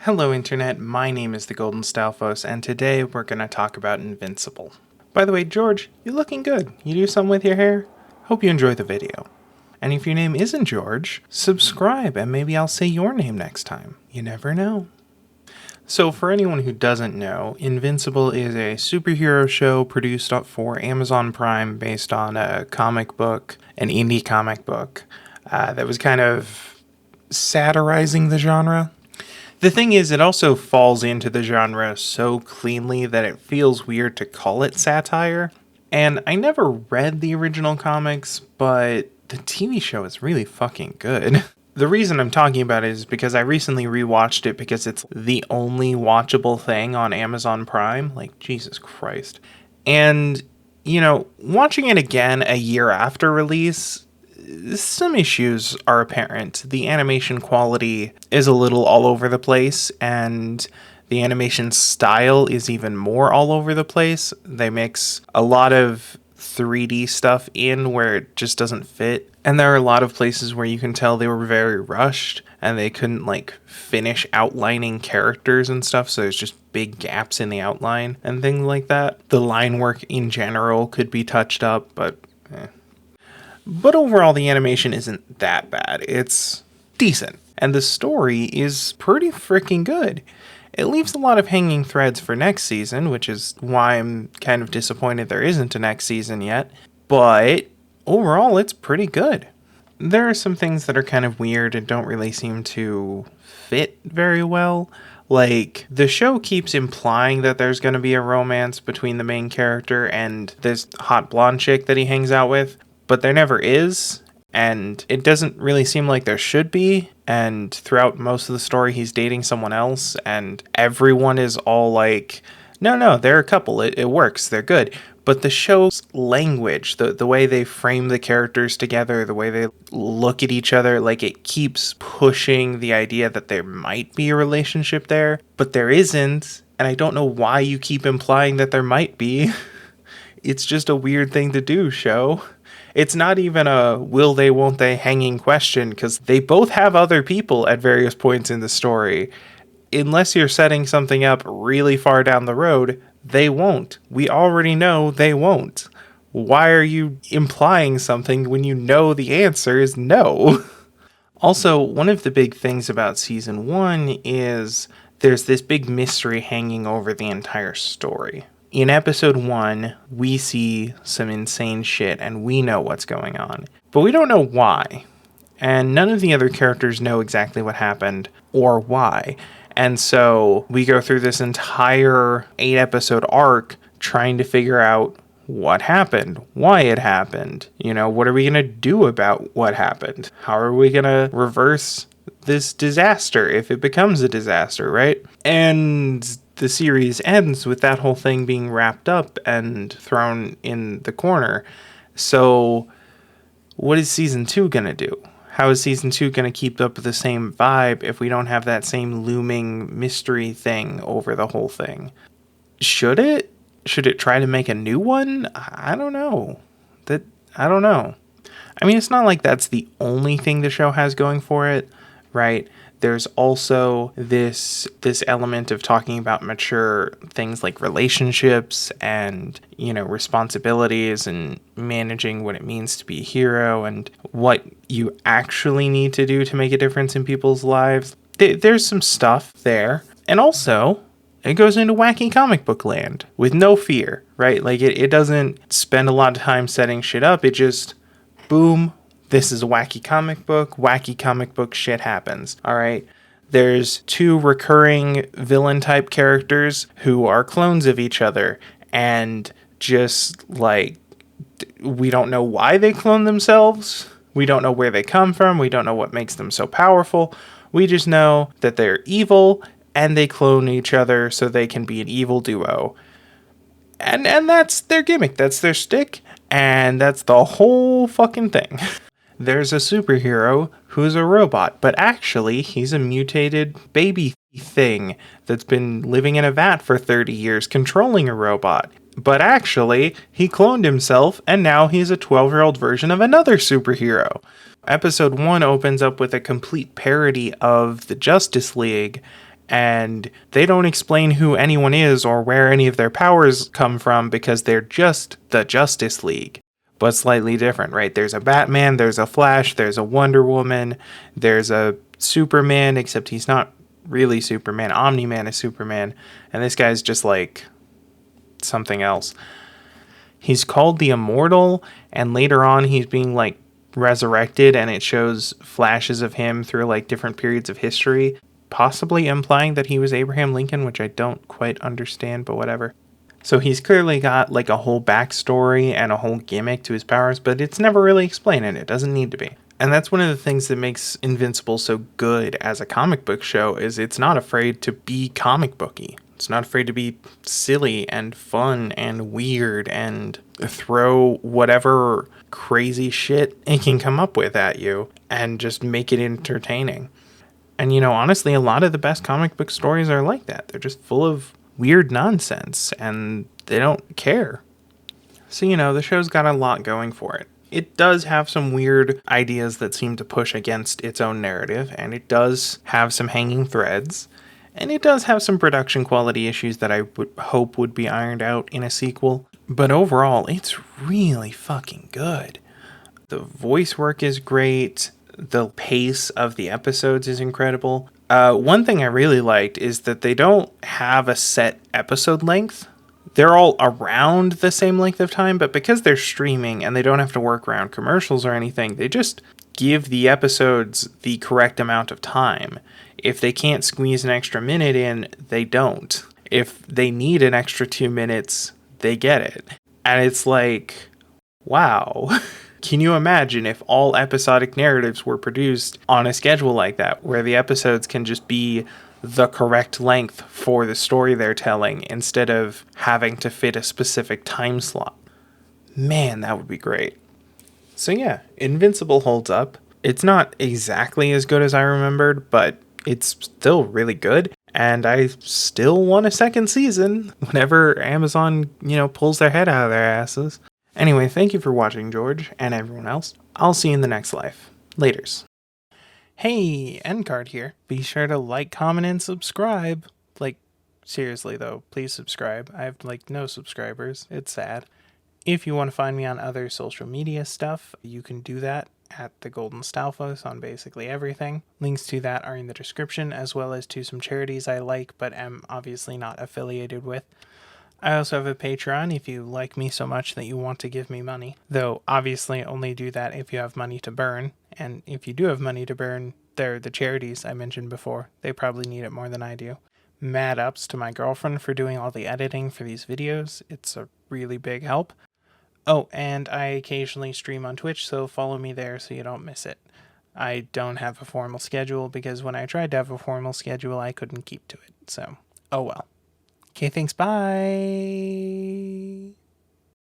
Hello Internet, my name is the Golden Stalfos, and today we're going to talk about Invincible. By the way, George, you're looking good. You do something with your hair? Hope you enjoy the video. And if your name isn't George, subscribe and maybe I'll say your name next time. You never know. So for anyone who doesn't know, Invincible is a superhero show produced for Amazon Prime based on a comic book, an indie comic book, that was kind of satirizing the genre. The thing is, it also falls into the genre so cleanly that it feels weird to call it satire. And I never read the original comics, but the TV show is really fucking good. The reason I'm talking about it is because I recently rewatched it because it's the only watchable thing on Amazon Prime. Like, Jesus Christ. And, watching it again a year after release, some issues are apparent. The animation quality is a little all over the place, and the animation style is even more all over the place. They mix a lot of 3D stuff in where it just doesn't fit. And there are a lot of places where you can tell they were very rushed and they couldn't finish outlining characters and stuff. So there's just big gaps in the outline and things like that. The line work in general could be touched up, but But overall, the animation isn't that bad. It's decent. And the story is pretty freaking good. It leaves a lot of hanging threads for next season, which is why I'm kind of disappointed there isn't a next season yet. But overall, it's pretty good. There are some things that are kind of weird and don't really seem to fit very well. Like, the show keeps implying that there's going to be a romance between the main character and this hot blonde chick that he hangs out with. But there never is, and it doesn't really seem like there should be, and throughout most of the story he's dating someone else, and everyone is all like, no, they're a couple, it works, they're good. But the show's language, the way they frame the characters together, the way they look at each other, it keeps pushing the idea that there might be a relationship there, but there isn't, and I don't know why you keep implying that there might be. It's just a weird thing to do, show. It's not even a will they, won't they hanging question, because they both have other people at various points in the story. Unless you're setting something up really far down the road, they won't. We already know they won't. Why are you implying something when you know the answer is no? Also, one of the big things about season 1 is there's this big mystery hanging over the entire story. In episode 1, we see some insane shit and we know what's going on, but we don't know why. And none of the other characters know exactly what happened or why. And so we go through this entire 8-episode arc trying to figure out what happened, why it happened. What are we going to do about what happened? How are we going to reverse this disaster if it becomes a disaster, right? And the series ends with that whole thing being wrapped up and thrown in the corner. So what is season 2 going to do? How is season 2 going to keep up the same vibe if we don't have that same looming mystery thing over the whole thing? Should it? Should it try to make a new one? I don't know. I don't know. I mean, it's not like that's the only thing the show has going for it, right? There's also this element of talking about mature things like relationships and, responsibilities and managing what it means to be a hero and what you actually need to do to make a difference in people's lives. There's some stuff there. And also, it goes into wacky comic book land with no fear, right? It doesn't spend a lot of time setting shit up. It just, boom. This is a wacky comic book shit happens, alright? There's 2 recurring villain-type characters who are clones of each other, and just, we don't know why they clone themselves, we don't know where they come from, we don't know what makes them so powerful, we just know that they're evil, and they clone each other so they can be an evil duo. And that's their gimmick, that's their stick, and that's the whole fucking thing. There's a superhero who's a robot, but actually he's a mutated baby thing that's been living in a vat for 30 years controlling a robot. But actually, he cloned himself and now he's a 12-year-old version of another superhero. Episode 1 opens up with a complete parody of the Justice League, And they don't explain who anyone is or where any of their powers come from because they're just the Justice League, but slightly different, right? There's a Batman, there's a Flash, there's a Wonder Woman, there's a Superman, except he's not really Superman. Omni-Man is Superman, and this guy's just like something else. He's called the Immortal, and later on he's being like resurrected, and it shows flashes of him through like different periods of history, possibly implying that he was Abraham Lincoln, which I don't quite understand, but whatever. So he's clearly got like a whole backstory and a whole gimmick to his powers, but it's never really explained, and it doesn't need to be. And that's one of the things that makes Invincible so good as a comic book show, is it's not afraid to be comic booky. It's not afraid to be silly and fun and weird and throw whatever crazy shit it can come up with at you and just make it entertaining. And you know, honestly, a lot of the best comic book stories are like that. They're just full of weird nonsense and they don't care. So, you know, the show's got a lot going for it. It does have some weird ideas that seem to push against its own narrative, and it does have some hanging threads, and it does have some production quality issues that I would hope would be ironed out in a sequel. But overall, it's really fucking good. The voice work is great. The pace of the episodes is incredible. One thing I really liked is that they don't have a set episode length. They're all around the same length of time, but because they're streaming and they don't have to work around commercials or anything, they just give the episodes the correct amount of time. If they can't squeeze an extra minute in, they don't. If they need an extra 2 minutes, they get it. And it's like, wow. Can you imagine if all episodic narratives were produced on a schedule like that, where the episodes can just be the correct length for the story they're telling instead of having to fit a specific time slot? Man, that would be great. So yeah, Invincible holds up. It's not exactly as good as I remembered, but it's still really good. And I still want a second season whenever Amazon, pulls their head out of their asses. Anyway, thank you for watching, George, and everyone else. I'll see you in the next life. Laters. Hey, Endcard here. Be sure to like, comment, and subscribe. Like, seriously though, please subscribe. I have no subscribers. It's sad. If you want to find me on other social media stuff, you can do that at the Golden Stalfos on basically everything. Links to that are in the description, as well as to some charities I like but am obviously not affiliated with. I also have a Patreon if you like me so much that you want to give me money, though obviously only do that if you have money to burn, and if you do have money to burn, they're the charities I mentioned before. They probably need it more than I do. Mad ups to my girlfriend for doing all the editing for these videos. It's a really big help. Oh, and I occasionally stream on Twitch, so follow me there so you don't miss it. I don't have a formal schedule because when I tried to have a formal schedule, I couldn't keep to it, so oh well. Okay, thanks, bye!